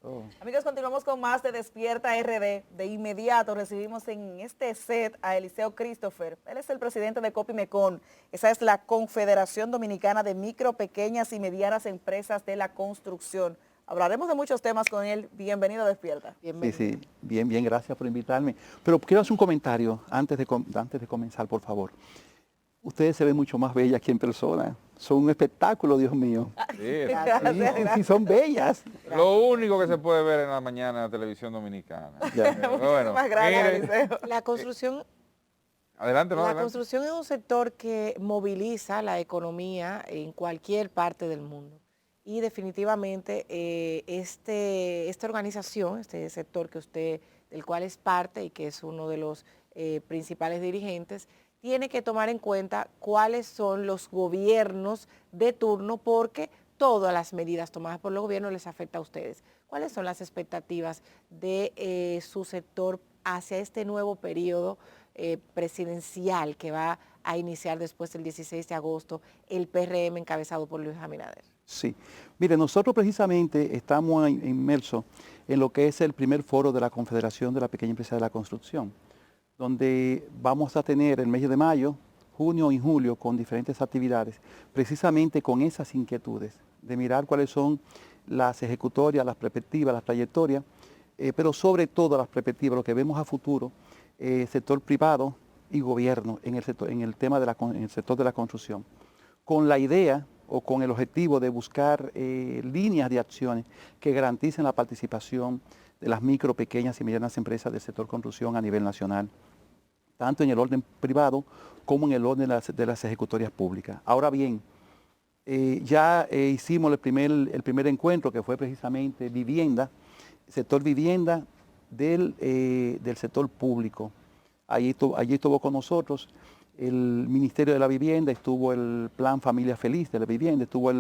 Oh. Amigos, continuamos con más de Despierta RD. De inmediato recibimos en este set a Eliseo Christopher. Él es el presidente de Copimecon. Esa es la Confederación Dominicana de Micro, Pequeñas y Medianas Empresas de la Construcción. Hablaremos de muchos temas con él. Bienvenido a Despierta. Bienvenido. Sí, bien, gracias por invitarme. Pero quiero hacer un comentario antes de comenzar, por favor. Ustedes se ven mucho más bellas que en persona. Son un espectáculo, Dios mío. Gracias. Sí, son bellas. Lo único que se puede ver en la mañana en la televisión dominicana. Muchísimas gracias, Eliseo. La construcción, Adelante, ¿no? la Adelante. construcción es un sector que moviliza la economía en cualquier parte del mundo. Y definitivamente esta organización, este sector del cual es parte y que es uno de los principales dirigentes, tiene que tomar en cuenta cuáles son los gobiernos de turno, porque todas las medidas tomadas por los gobiernos les afecta a ustedes. ¿Cuáles son las expectativas de su sector hacia este nuevo periodo presidencial que va a iniciar después del 16 de agosto el PRM encabezado por Luis Abinader? Sí. Mire, nosotros precisamente estamos inmersos en lo que es el primer foro de la Confederación de la Pequeña Empresa de la Construcción, donde vamos a tener el mes de mayo, junio y julio con diferentes actividades, precisamente con esas inquietudes, de mirar cuáles son las ejecutorias, las perspectivas, las trayectorias, pero sobre todo las perspectivas, lo que vemos a futuro, sector privado y gobierno en el sector de la construcción, con la idea o con el objetivo de buscar líneas de acciones que garanticen la participación de las micro, pequeñas y medianas empresas del sector construcción a nivel nacional, tanto en el orden privado como en el orden de las ejecutorias públicas. Ahora bien, ya hicimos el primer encuentro, que fue precisamente vivienda, sector vivienda del sector público. Allí estuvo con nosotros el Ministerio de la Vivienda, estuvo el Plan Familia Feliz de la Vivienda, estuvo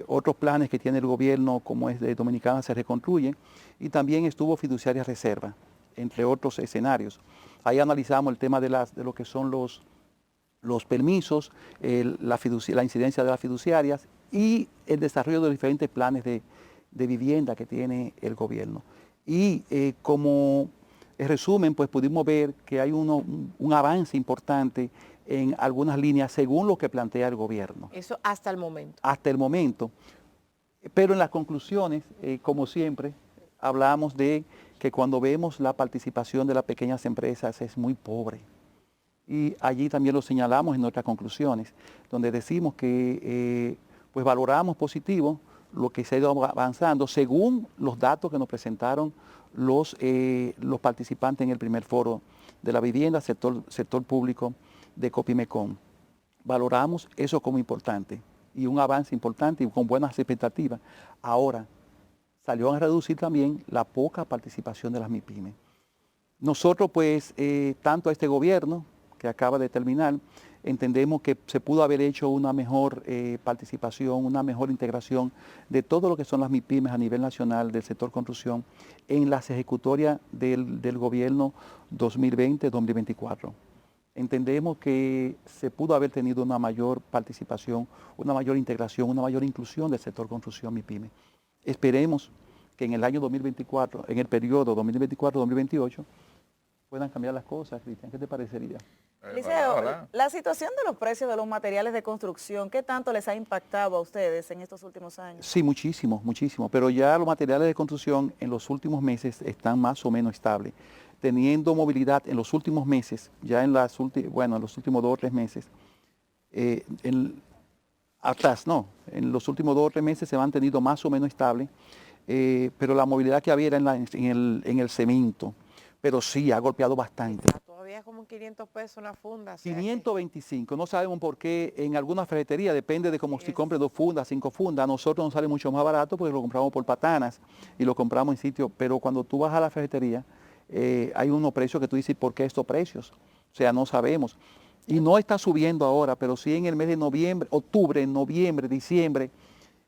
otros planes que tiene el gobierno, como es de Dominicana se reconstruye, y también estuvo Fiduciaria Reserva, entre otros escenarios. Ahí analizamos el tema de lo que son los permisos, la incidencia de las fiduciarias y el desarrollo de los diferentes planes de vivienda que tiene el gobierno. Y como resumen, pues pudimos ver que hay un avance importante en algunas líneas según lo que plantea el gobierno. Eso hasta el momento. Hasta el momento. Pero en las conclusiones, como siempre, hablamos de que cuando vemos la participación de las pequeñas empresas es muy pobre. Y allí también lo señalamos en nuestras conclusiones, donde decimos que pues valoramos positivo lo que se ha ido avanzando según los datos que nos presentaron los participantes en el primer foro de la vivienda, sector público de Copimecon. Valoramos eso como importante y un avance importante y con buenas expectativas. Ahora, salió a reducir también la poca participación de las MIPYMES. Nosotros, pues, tanto a este gobierno que acaba de terminar, entendemos que se pudo haber hecho una mejor participación, una mejor integración de todo lo que son las MIPYMES a nivel nacional del sector construcción en las ejecutorias del gobierno 2020-2024. Entendemos que se pudo haber tenido una mayor participación, una mayor integración, una mayor inclusión del sector construcción MIPYME. Esperemos que en el año 2024, en el periodo 2024-2028, puedan cambiar las cosas. Cristian, ¿qué te parecería? Eliseo, la situación de los precios de los materiales de construcción, ¿qué tanto les ha impactado a ustedes en estos últimos años? Sí, muchísimo, pero ya los materiales de construcción en los últimos meses están más o menos estables, teniendo movilidad en los últimos meses, ya en los últimos 2 o 3 meses, en los últimos 2 o 3 meses se han tenido más o menos estable, pero la movilidad que había era en el cemento, pero sí ha golpeado bastante. Todavía como 500 pesos una funda. 525, no sabemos por qué en alguna ferretería, depende de cómo si compre 2 fundas, 5 fundas, a nosotros nos sale mucho más barato porque lo compramos por patanas y lo compramos en sitio, pero cuando tú vas a la ferretería, hay unos precios que tú dices, ¿por qué estos precios? O sea, no sabemos. Y no está subiendo ahora, pero sí en el mes de noviembre, octubre, noviembre, diciembre,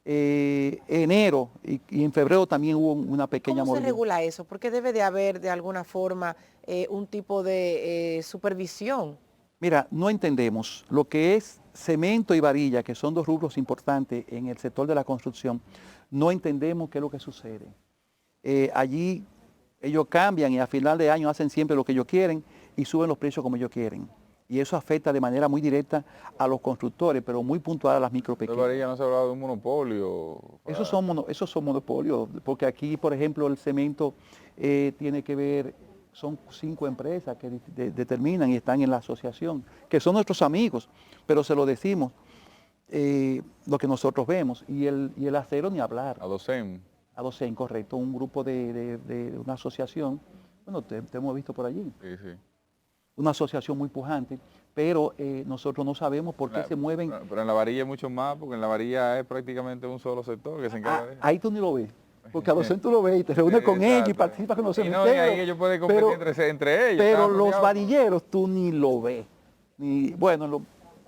enero y en febrero también hubo una pequeña ¿Cómo se movilidad. regula eso? Porque debe de haber de alguna forma un tipo de supervisión. Mira, no entendemos lo que es cemento y varilla, que son 2 rubros importantes en el sector de la construcción. no entendemos qué es lo que sucede. Allí ellos cambian y a final de año hacen siempre lo que ellos quieren y suben los precios como ellos quieren. Y eso afecta de manera muy directa a los constructores, pero muy puntual a las micro Pero pequeñas. Varilla no se ha hablado de un monopolio. Esos son monopolios, porque aquí, por ejemplo, el cemento tiene que ver, son 5 empresas que determinan y están en la asociación, que son nuestros amigos, pero se lo decimos, lo que nosotros vemos. Y el acero ni hablar. A Docen. A Docen, correcto, un grupo de una asociación, bueno, te hemos visto por allí. Sí, sí. Una asociación muy pujante, pero nosotros no sabemos por qué se mueven. Pero en la varilla es mucho más, porque en la varilla es prácticamente un solo sector que se encarga de eso. Ahí tú ni lo ves, porque a Docen tú lo ves y te reúnes con ellos y participas con los cementeros. Y ahí ellos pueden competir entre ellos. Pero los varilleros tú ni lo ves. Bueno,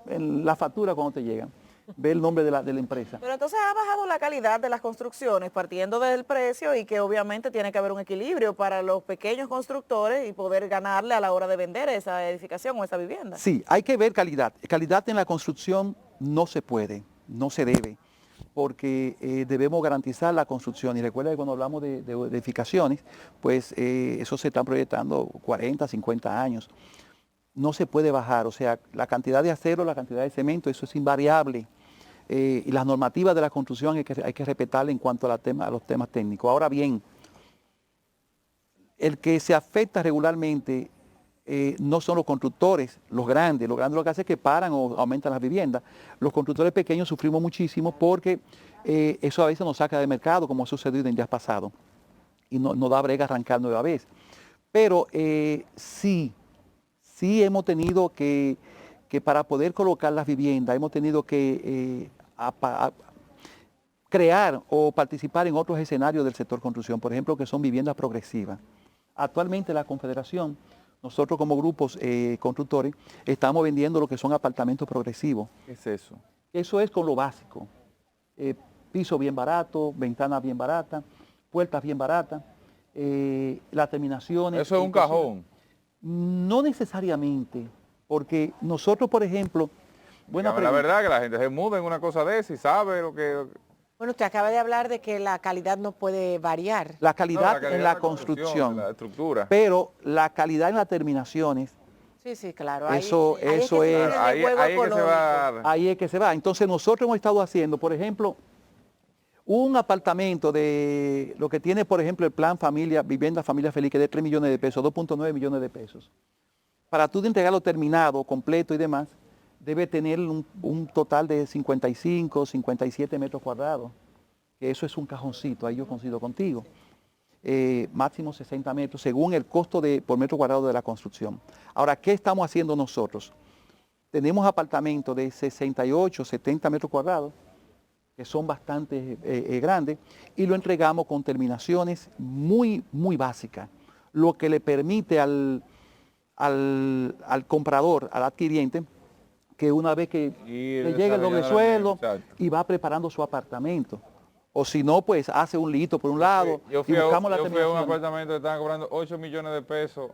en la factura cuando te llegan, ve el nombre de la empresa. Pero entonces ha bajado la calidad de las construcciones partiendo del precio y que obviamente tiene que haber un equilibrio para los pequeños constructores y poder ganarle a la hora de vender esa edificación o esa vivienda. Sí, hay que ver calidad. Calidad en la construcción no se puede, no se debe, porque debemos garantizar la construcción. Y recuerda que cuando hablamos de edificaciones, pues eso se están proyectando 40, 50 años. No se puede bajar, o sea, la cantidad de acero, la cantidad de cemento, eso es invariable. Y las normativas de la construcción hay que respetarlas en cuanto a los temas técnicos. Ahora bien, el que se afecta regularmente no son los constructores, los grandes lo que hacen es que paran o aumentan las viviendas. Los constructores pequeños sufrimos muchísimo porque eso a veces nos saca del mercado, como ha sucedido en días pasados, y no da brega arrancar nueva vez. Pero sí hemos tenido que para poder colocar las viviendas, hemos tenido que crear o participar en otros escenarios del sector construcción, por ejemplo, que son viviendas progresivas. Actualmente la Confederación, nosotros como grupos constructores, estamos vendiendo lo que son apartamentos progresivos. ¿Qué es eso? Eso es con lo básico. Piso bien barato, ventanas bien baratas, puertas bien baratas, las terminaciones. Eso es un cajón. No necesariamente, porque nosotros, por ejemplo, La verdad que la gente se muda en una cosa de esa y sabe lo que... Bueno, usted acaba de hablar de que la calidad no puede variar. La calidad en la construcción, la estructura. pero la calidad en las terminaciones, Sí, claro. Eso es. Ahí es que se va. Ahí es que se va. Entonces nosotros hemos estado haciendo, por ejemplo, un apartamento de lo que tiene, por ejemplo, el plan familia, vivienda familia feliz, que es de 3 millones de pesos, 2.9 millones de pesos. Para tú de entregarlo terminado, completo y demás, debe tener un total de 55, 57 metros cuadrados. Que eso es un cajoncito, ahí yo coincido contigo. Máximo 60 metros, según el costo por metro cuadrado de la construcción. Ahora, ¿qué estamos haciendo nosotros? Tenemos apartamentos de 68, 70 metros cuadrados, que son bastante grandes, y lo entregamos con terminaciones muy, muy básicas, lo que le permite al comprador, al adquiriente, que una vez que le llegue el doble sueldo y va preparando su apartamento. O si no, pues hace un lito por un lado y buscamos la terminación. Yo fui a un apartamento que estaban cobrando 8 millones de pesos,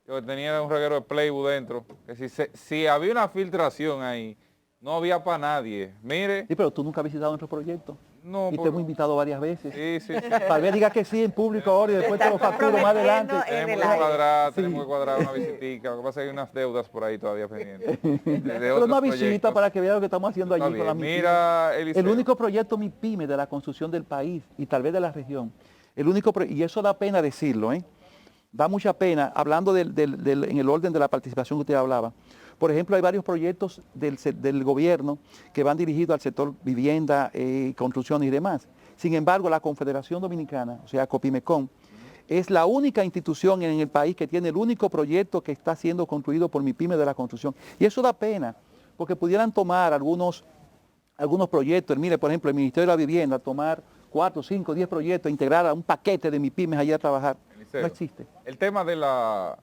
que tenía un reguero de Playboy dentro, que si había una filtración ahí, no había para nadie. Mire. Sí, pero tú nunca has visitado nuestro proyecto. No, y te hemos invitado varias veces. Sí. Tal vez diga que sí en público ahora y después te lo facturo más adelante. Tenemos que cuadrar una visitica. Lo que pasa es que hay unas deudas por ahí todavía pendientes. Pero una visita para que vean lo que estamos haciendo allí con la MIPYME. Mira, Eliseo. El único proyecto MIPYME de la construcción del país y tal vez de la región. Y eso da pena decirlo, ¿eh? Da mucha pena, hablando en el orden de la participación que usted hablaba. Por ejemplo, hay varios proyectos del gobierno que van dirigidos al sector vivienda, construcción y demás. Sin embargo, la Confederación Dominicana, o sea, Copimecon, es la única institución en el país que tiene el único proyecto que está siendo construido por MIPYME de la construcción. Y eso da pena, porque pudieran tomar algunos proyectos. Mire, por ejemplo, el Ministerio de la Vivienda, tomar 4, 5, 10 proyectos, integrar a un paquete de MIPYMEs allá a trabajar. Eliseo, no existe. El tema de la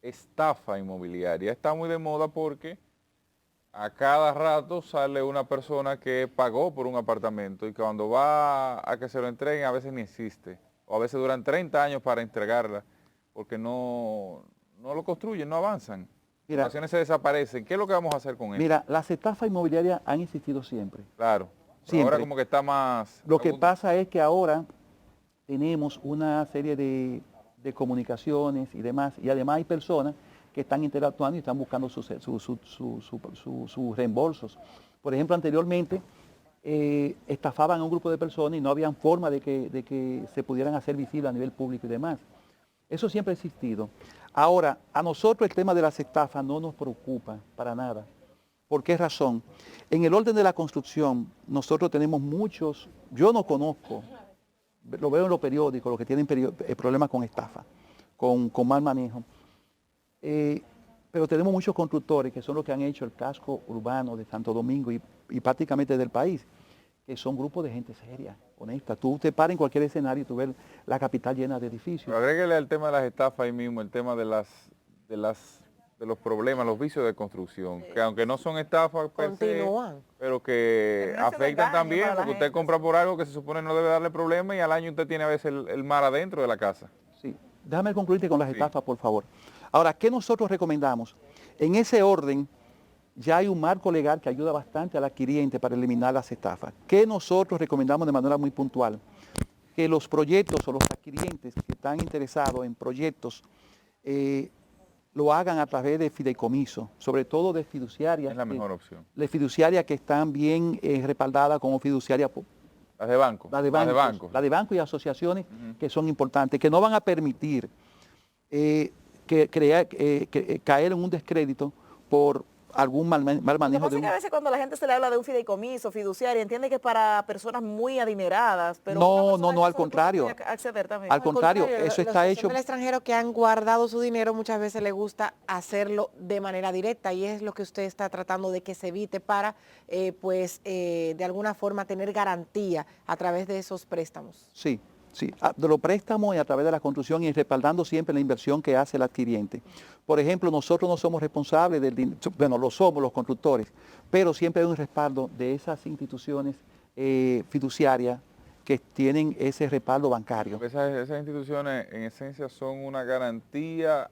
estafa inmobiliaria está muy de moda porque a cada rato sale una persona que pagó por un apartamento y que cuando va a que se lo entreguen a veces ni existe, o a veces duran 30 años para entregarla porque no lo construyen, no avanzan. Mira, las ocasiones se desaparecen. ¿Qué es lo que vamos a hacer con eso? Mira, las estafas inmobiliarias han existido siempre. Claro. Ahora Siempre. como que está más... Lo que pasa es que ahora tenemos una serie de comunicaciones y demás, y además hay personas que están interactuando y están buscando sus reembolsos. Por ejemplo, anteriormente estafaban a un grupo de personas y no había forma de que se pudieran hacer visibles a nivel público y demás. Eso siempre ha existido. Ahora, a nosotros el tema de las estafas no nos preocupa para nada. ¿Por qué razón? En el orden de la construcción, nosotros tenemos muchos, yo no conozco, lo veo en los periódicos, los que tienen problemas con estafa, con mal manejo. Pero tenemos muchos constructores que son los que han hecho el casco urbano de Santo Domingo y prácticamente del país, que son grupos de gente seria, honesta. Tú te paras en cualquier escenario y tú ves la capital llena de edificios. Pero agréguele al tema de las estafas ahí mismo, el tema de los problemas, los vicios de construcción, que aunque no son estafas per se, Continúan. pero que Termina siendo afectan engaño también, para la porque usted gente, compra por algo que se supone no debe darle problema y al año usted tiene a veces el mar adentro de la casa. Sí. Déjame concluirte con las Sí. estafas, por favor. Ahora, ¿qué nosotros recomendamos? En ese orden, ya hay un marco legal que ayuda bastante al adquiriente para eliminar las estafas. ¿Qué nosotros recomendamos de manera muy puntual? Que los proyectos o los adquirientes que están interesados en proyectos lo hagan a través de fideicomiso, sobre todo de fiduciarias. Es la mejor opción. De fiduciarias que están bien respaldadas como fiduciarias. Las de banco. La de banco y asociaciones que son importantes, que no van a permitir caer en un descrédito por algún mal Lo que manejo pasa es que a veces cuando la gente se le habla de un fideicomiso, fiduciario, entiende que es para personas muy adineradas, pero No, al contrario. acceder también. Al contrario, eso está hecho. Los extranjeros que han guardado su dinero muchas veces les gusta hacerlo de manera directa y es lo que usted está tratando de que se evite para, de alguna forma tener garantía a través de esos préstamos. Sí, sí, de los préstamos y a través de la construcción y respaldando siempre la inversión que hace el adquiriente. Por ejemplo, nosotros no somos responsables del dinero, bueno, lo somos los constructores, pero siempre hay un respaldo de esas instituciones fiduciarias que tienen ese respaldo bancario. Esas instituciones en esencia son una garantía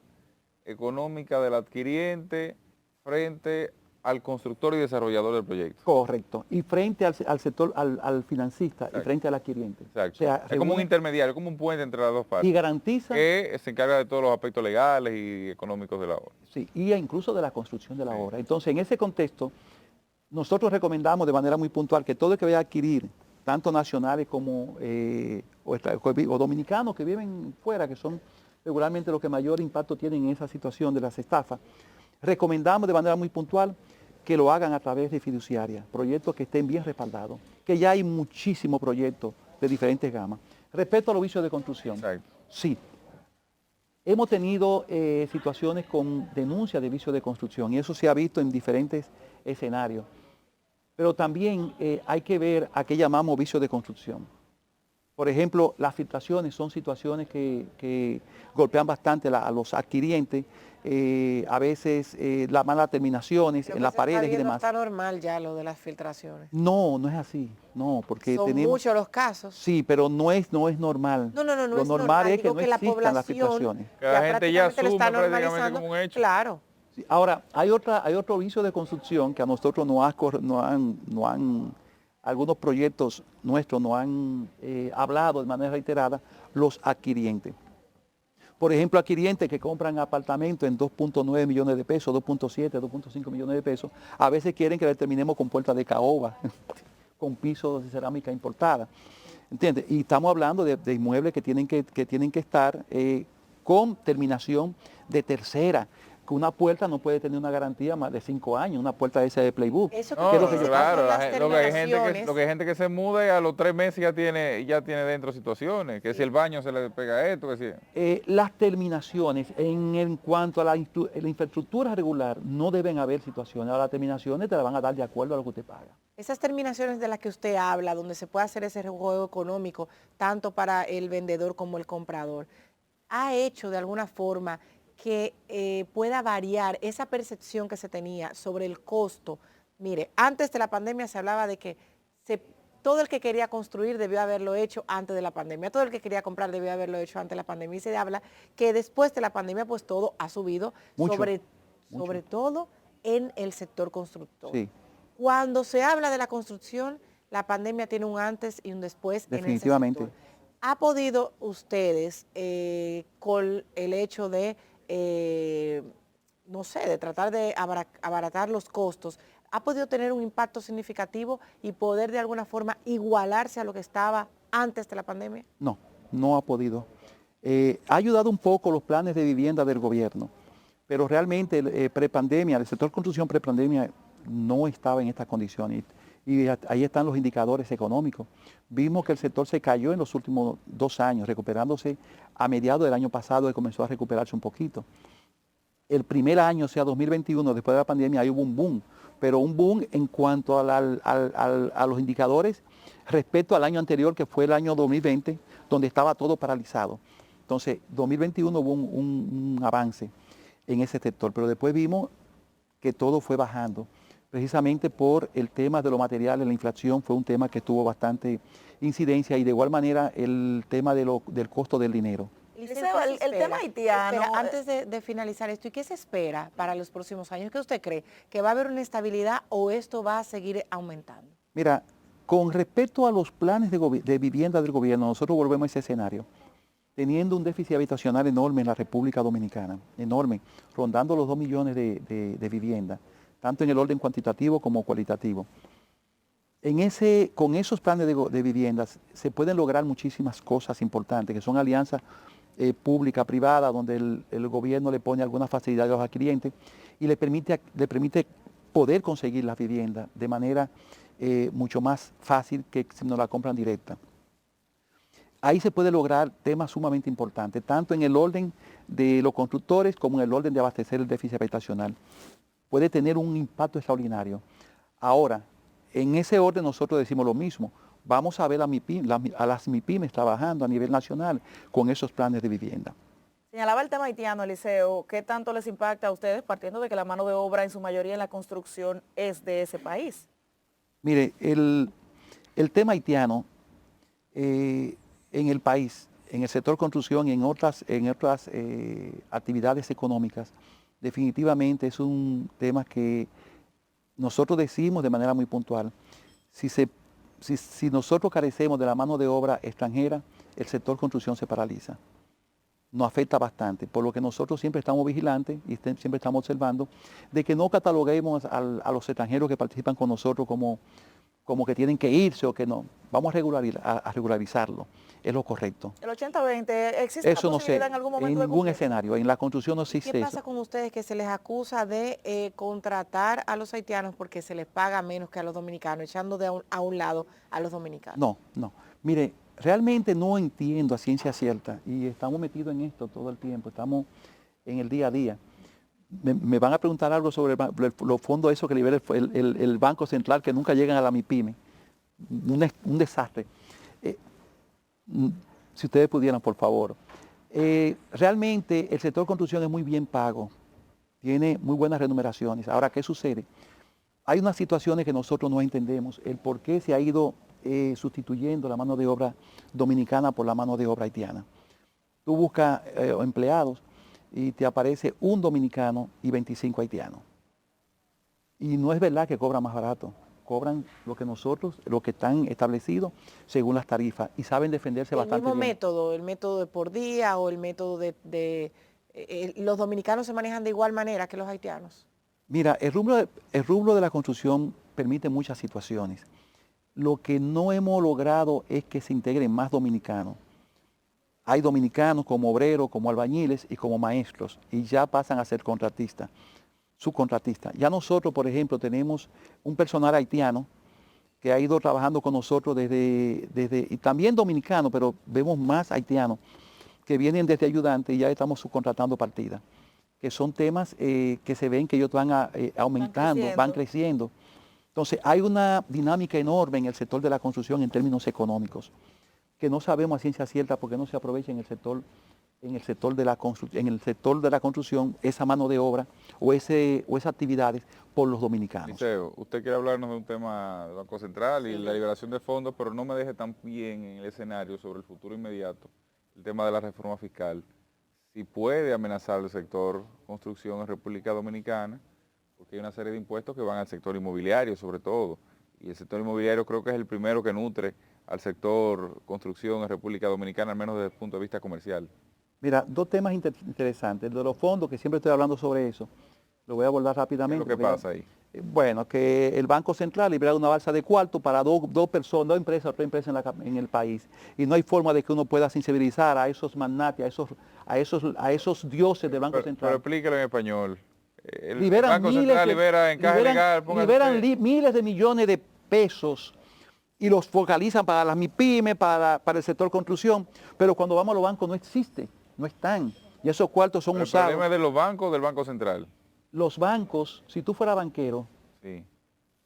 económica del adquiriente frente al constructor y desarrollador del proyecto. Correcto. Y frente al sector, al financista. Exacto. Y frente al adquiriente. Exacto. O sea, es como un intermediario, como un puente entre las dos partes. Y garantiza... Que se encarga de todos los aspectos legales y económicos de la obra. Sí, y incluso de la construcción de la obra. Entonces, en ese contexto, nosotros recomendamos de manera muy puntual que todo el que vaya a adquirir, tanto nacionales como o dominicanos que viven fuera, que son regularmente los que mayor impacto tienen en esa situación de las estafas, recomendamos de manera muy puntual que lo hagan a través de fiduciarias, proyectos que estén bien respaldados, que ya hay muchísimos proyectos de diferentes gamas. Respecto a los vicios de construcción, Exacto. Sí, hemos tenido situaciones con denuncias de vicios de construcción y eso se ha visto en diferentes escenarios. Pero también hay que ver a qué llamamos vicios de construcción. Por ejemplo, las filtraciones son situaciones que golpean bastante a los adquirientes, a veces las malas terminaciones en las paredes y demás. Está normal ya lo de las filtraciones. No, no es así, no, porque son tenemos... muchos los casos. Sí, pero no es normal. No Lo normal es que no existan las filtraciones. Que la gente ya asume prácticamente como un hecho. Claro. Sí, ahora, hay otro vicio de construcción que a nosotros algunos proyectos nuestros nos han hablado de manera reiterada, los adquirientes. Por ejemplo, adquirientes que compran apartamentos en 2.9 millones de pesos, 2.7, 2.5 millones de pesos, a veces quieren que le terminemos con puertas de caoba, con pisos de cerámica importada. ¿Entiendes? Y estamos hablando de inmuebles que tienen que estar con terminación de tercera. Que una puerta no puede tener una garantía más de 5 años, una puerta esa de Playbook. Eso No, claro, lo que hay gente que se muda y a los 3 meses ya tiene dentro situaciones, que si el baño se le pega esto, que si... Las terminaciones, en cuanto a la infraestructura regular, no deben haber situaciones. Ahora, las terminaciones te las van a dar de acuerdo a lo que usted paga. Esas terminaciones de las que usted habla, donde se puede hacer ese juego económico, tanto para el vendedor como el comprador, ¿ha hecho de alguna forma que pueda variar esa percepción que se tenía sobre el costo? Mire, antes de la pandemia se hablaba de que todo el que quería construir debió haberlo hecho antes de la pandemia, todo el que quería comprar debió haberlo hecho antes de la pandemia, y se habla que después de la pandemia pues todo ha subido, sobre todo en el sector constructor. Sí. Cuando se habla de la construcción, la pandemia tiene un antes y un después en ese Definitivamente. sector. ¿Ha podido ustedes, con el hecho de, no sé, de tratar de abaratar los costos, ha podido tener un impacto significativo y poder de alguna forma igualarse a lo que estaba antes de la pandemia? No, no ha podido. Ha ayudado un poco los planes de vivienda del gobierno, pero realmente prepandemia, el sector construcción prepandemia no estaba en estas condiciones. Y ahí están los indicadores económicos. Vimos que el sector se cayó en los últimos 2 años, recuperándose a mediados del año pasado y comenzó a recuperarse un poquito. El primer año, o sea, 2021, después de la pandemia, ahí hubo un boom, pero un boom en cuanto a los indicadores respecto al año anterior, que fue el año 2020, donde estaba todo paralizado. Entonces, 2021 hubo un avance en ese sector, pero después vimos que todo fue bajando, precisamente por el tema de los materiales, la inflación fue un tema que tuvo bastante incidencia y de igual manera el tema del costo del dinero. Liceo, Liceo, ¿qué se el tema espera? haitiano, Espera, antes de finalizar esto, ¿y qué se espera para los próximos años? ¿Qué usted cree? ¿Que va a haber una estabilidad o esto va a seguir aumentando? Mira, con respecto a los planes de vivienda del gobierno, nosotros volvemos a ese escenario, teniendo un déficit habitacional enorme en la República Dominicana, enorme, rondando los 2 millones de viviendas, tanto en el orden cuantitativo como cualitativo. Con esos planes de viviendas se pueden lograr muchísimas cosas importantes, que son alianzas pública-privada, donde el gobierno le pone algunas facilidades a los clientes y le permite poder conseguir las viviendas de manera mucho más fácil que si no la compran directa. Ahí se puede lograr temas sumamente importantes, tanto en el orden de los constructores como en el orden de abastecer el déficit habitacional. Puede tener un impacto extraordinario. Ahora, en ese orden nosotros decimos lo mismo. Vamos a ver a las MIPYMES trabajando a nivel nacional con esos planes de vivienda. señalaba el tema haitiano, Eliseo, ¿qué tanto les impacta a ustedes partiendo de que la mano de obra en su mayoría en la construcción es de ese país? Mire, el tema haitiano en el país, en el sector construcción y en otras actividades económicas, definitivamente es un tema que nosotros decimos de manera muy puntual. Si nosotros carecemos de la mano de obra extranjera, el sector construcción se paraliza. Nos afecta bastante, por lo que nosotros siempre estamos vigilantes y siempre estamos observando de que no cataloguemos a los extranjeros que participan con nosotros como que tienen que irse o que no. Vamos a regularizarlo, es lo correcto. El 80-20, ¿existe Eso la no sé, posibilidad en algún momento en de ningún cumplirse? escenario, en la construcción no ¿Y qué existe pasa eso. con ustedes que se les acusa de contratar a los haitianos porque se les paga menos que a los dominicanos, echando a un lado a los dominicanos? No, no. Mire, realmente no entiendo a ciencia cierta y estamos metidos en esto todo el tiempo, estamos en el día a día. Me van a preguntar algo sobre los fondos esos que libera el Banco Central que nunca llegan a la MIPYME. Un desastre. Si ustedes pudieran, por favor. Realmente el sector construcción es muy bien pago, tiene muy buenas remuneraciones. Ahora, ¿qué sucede? Hay unas situaciones que nosotros no entendemos, el por qué se ha ido sustituyendo la mano de obra dominicana por la mano de obra haitiana. Tú buscas empleados y te aparece un dominicano y 25 haitianos. Y no es verdad que cobran más barato, cobran lo que están establecidos según las tarifas y saben defenderse bastante bien. El método de por día o el método los dominicanos se manejan de igual manera que los haitianos. Mira, el rubro de la construcción permite muchas situaciones. Lo que no hemos logrado es que se integren más dominicanos. Hay dominicanos como obreros, como albañiles y como maestros, y ya pasan a ser subcontratistas. Ya nosotros, por ejemplo, tenemos un personal haitiano que ha ido trabajando con nosotros y también dominicano, pero vemos más haitianos que vienen desde ayudantes y ya estamos subcontratando partidas, que son temas que se ven que ellos van aumentando, van creciendo. Entonces, hay una dinámica enorme en el sector de la construcción en términos económicos, que no sabemos a ciencia cierta porque no se aprovecha en el sector de la construcción esa mano de obra o esas actividades por los dominicanos. Liceo, usted quiere hablarnos de un tema del Banco Central y la liberación de fondos, pero no me deje tan bien en el escenario sobre el futuro inmediato, el tema de la reforma fiscal, si puede amenazar el sector construcción en República Dominicana, porque hay una serie de impuestos que van al sector inmobiliario sobre todo, Y el sector inmobiliario creo que es el primero que nutre al sector construcción en República Dominicana, al menos desde el punto de vista comercial. Mira, dos temas interesantes. El de los fondos, que siempre estoy hablando sobre eso, lo voy a abordar ¿Qué es rápidamente. lo que pasa ahí? Bueno, que el Banco Central libera una balsa de cuarto para dos personas, dos empresas o tres empresas en el país. Y no hay forma de que uno pueda sensibilizar a esos magnates, a esos dioses del Banco Central. Pero explíquelo en español. El Liberan Banco Central libera en caja legal, miles de millones de pesos y los focalizan para las MIPYME, para el sector construcción, pero cuando vamos a los bancos no existe, no están. Y esos cuartos son usados. ¿El problema es de los bancos o del Banco Central? Los bancos, si tú fueras banquero, Sí.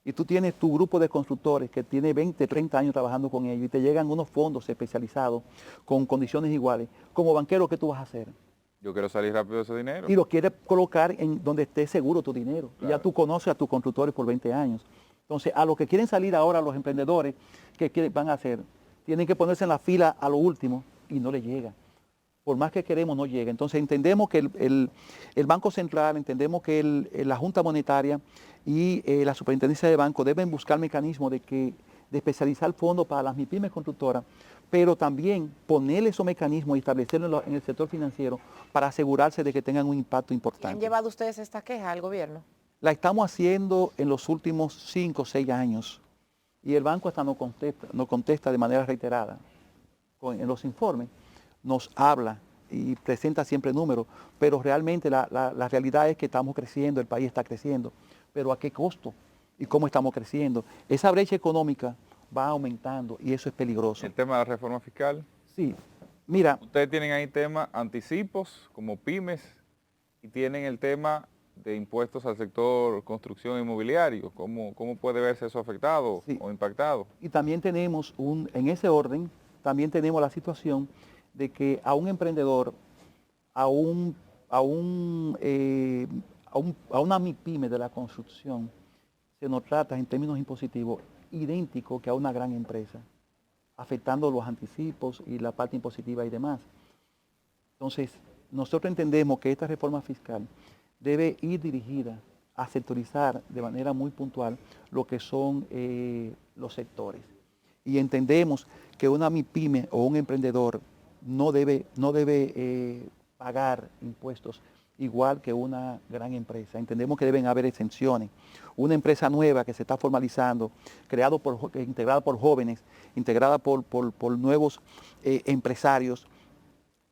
y tú tienes tu grupo de constructores que tiene 20, 30 años trabajando con ellos y te llegan unos fondos especializados con condiciones iguales, como banquero, ¿qué tú vas a hacer? Yo quiero salir rápido de ese dinero. Y lo quieres colocar en donde esté seguro tu dinero. Claro. Y ya tú conoces a tus constructores por 20 años. Entonces, a los que quieren salir ahora, los emprendedores, ¿qué van a hacer? Tienen que ponerse en la fila a lo último y no les llega. Por más que queremos, no llega. Entonces, entendemos que el Banco Central, entendemos que la Junta Monetaria y la Superintendencia de Banco deben buscar mecanismos de especializar fondos para las MIPYMES constructoras, pero también ponerle esos mecanismos y establecerlos en el sector financiero para asegurarse de que tengan un impacto ¿Han importante. llevado ustedes esta queja al gobierno? La estamos haciendo en los últimos 5 o 6 años y el banco hasta nos contesta de manera reiterada. En los informes nos habla y presenta siempre números, pero realmente la realidad es que estamos creciendo, el país está creciendo, pero ¿a qué costo? ¿Y cómo estamos creciendo? Esa brecha económica va aumentando y eso es peligroso. El tema de la reforma fiscal. Sí, mira. Ustedes tienen ahí tema anticipos como pymes y tienen el tema de impuestos al sector construcción inmobiliario. ¿Cómo puede verse eso afectado o impactado? Y también tenemos, en ese orden, también tenemos la situación de que a un emprendedor, a una MIPYME de la construcción, se nos trata en términos impositivos idéntico que a una gran empresa, afectando los anticipos y la parte impositiva y demás. Entonces, nosotros entendemos que esta reforma fiscal debe ir dirigida a sectorizar de manera muy puntual lo que son los sectores. Y entendemos que una MIPYME o un emprendedor no debe pagar impuestos igual que una gran empresa. Entendemos que deben haber exenciones. Una empresa nueva que se está formalizando, integrada por jóvenes, integrada por nuevos empresarios,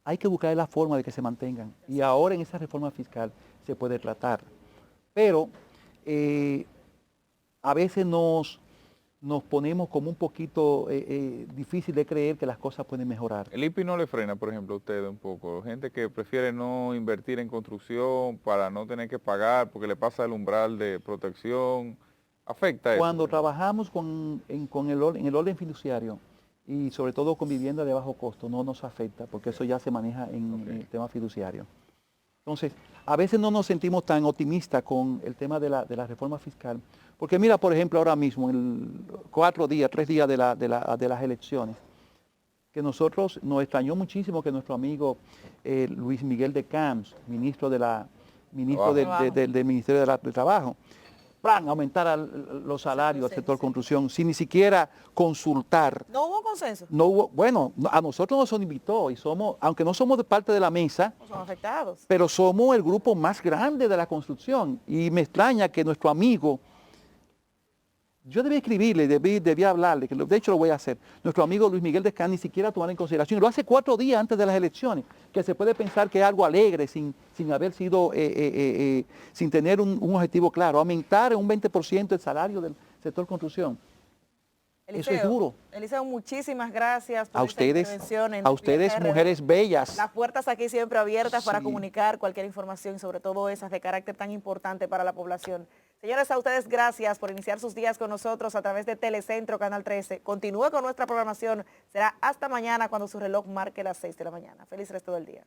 hay que buscar la forma de que se mantengan. Y ahora en esa reforma fiscal se puede tratar. Pero a veces nos ponemos como un poquito difícil de creer que las cosas pueden mejorar. ¿El IPI no le frena, por ejemplo, a ustedes un poco? Gente que prefiere no invertir en construcción para no tener que pagar porque le pasa el umbral de protección. ¿Afecta eso? Cuando trabajamos en el orden fiduciario y sobre todo con vivienda de bajo costo, no nos afecta porque eso ya se maneja en el tema fiduciario. Entonces, a veces no nos sentimos tan optimistas con el tema de la reforma fiscal, porque mira, por ejemplo, ahora mismo, 3 días de las elecciones, que nos extrañó muchísimo que nuestro amigo Luis Miguel de Camps, ministro del Ministerio de Trabajo, aumentara los salarios del sector construcción sin ni siquiera consultar. ¿No hubo consenso? No hubo, bueno, a nosotros nos invitó y aunque no somos de parte de la mesa, No son afectados, pero somos el grupo más grande de la construcción y me extraña que nuestro amigo, yo debí escribirle, debí hablarle, que de hecho lo voy a hacer, nuestro amigo Luis Miguel Descán ni siquiera tomar en consideración, lo hace 4 días antes de las elecciones, que se puede pensar que es algo alegre sin haber sido, sin tener un objetivo claro, aumentar en un 20% el salario del sector construcción. Eliseo, eso es duro. Eliseo, muchísimas gracias por A esta intervención en ustedes, Despierta RD. mujeres bellas. Las puertas aquí siempre abiertas para Sí. comunicar cualquier información, sobre todo esas de carácter tan importante para la población. Señores, a ustedes gracias por iniciar sus días con nosotros a través de Telecentro, Canal 13. Continúe con nuestra programación. Será hasta mañana cuando su reloj marque las 6 de la mañana. Feliz resto del día.